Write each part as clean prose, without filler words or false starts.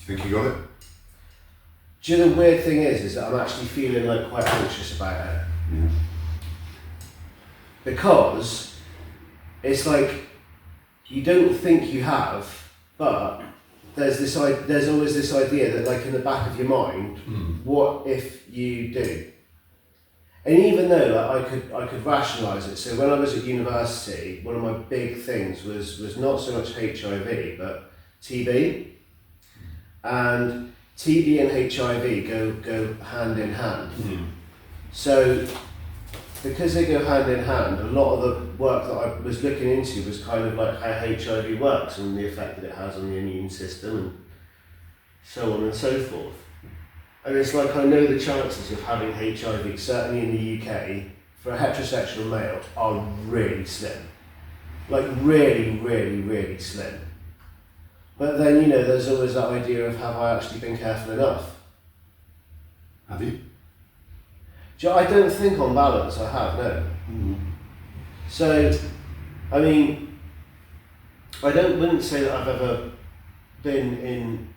You think you got it? Do you know the weird thing is that I'm actually feeling like quite anxious about it. Yeah. Because it's like you don't think you have, but there's always this idea that, like, in the back of your mind, what if you do? And even though, like, I could rationalise it. So when I was at university, one of my big things was not so much HIV but TB, and TB and HIV go hand in hand. So because they go hand in hand, a lot of the work that I was looking into was kind of like how HIV works and the effect that it has on the immune system and so on and so forth. And it's like I know the chances of having HIV, certainly in the UK, for a heterosexual male are really slim. Like really, really, really slim. But then, you know, there's always that idea of, have I actually been careful enough? Have you? I don't think on balance I have, no. So, I mean, wouldn't say that I've ever been in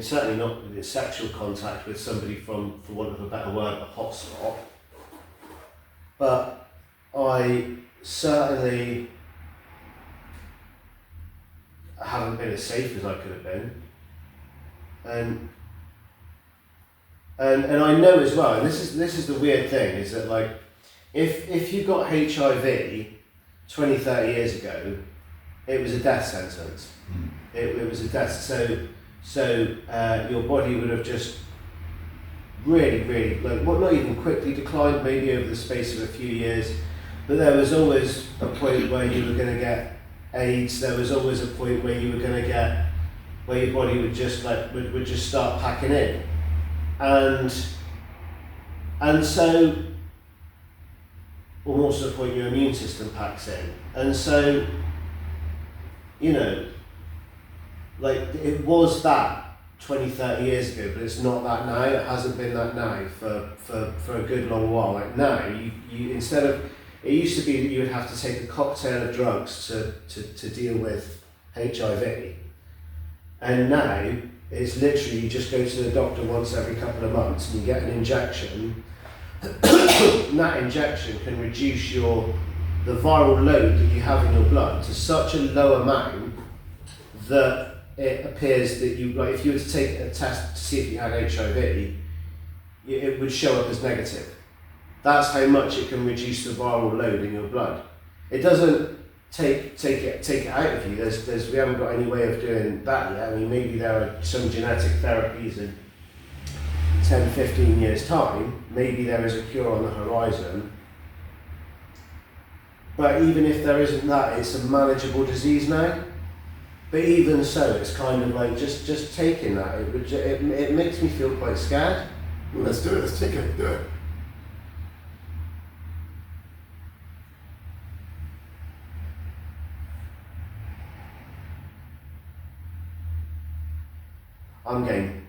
certainly not in sexual contact with somebody from, for want of a better word, a hotspot. But I certainly haven't been as safe as I could have been. And I know as well, and this is the weird thing, is that, like, if you got HIV 20, 30 years ago, it was a death sentence. It was a death, so your body would have just really, really, like, well, not even quickly declined, maybe over the space of a few years, but there was always a point where you were going to get AIDS. There was always a point where you were going to get, where your body would just would just start packing in, and so, or more to the point, your immune system packs in, and so, you know, like, it was that 20, 30 years ago, but it's not that now. It hasn't been that now for a good long while. Like, now, you instead of, it used to be that you would have to take a cocktail of drugs to deal with HIV, and now it's literally you just go to the doctor once every couple of months and you get an injection. And that injection can reduce the viral load that you have in your blood to such a low amount that it appears that you, like, if you were to take a test to see if you had HIV, it would show up as negative. That's how much it can reduce the viral load in your blood. It doesn't take it out of you. We haven't got any way of doing that yet. I mean, maybe there are some genetic therapies in 10, 15 years time. Maybe there is a cure on the horizon. But even if there isn't that, it's a manageable disease now. But even so, it's kind of like just taking that. It makes me feel quite scared. Well, let's do it. Let's take it. Do it. I'm game.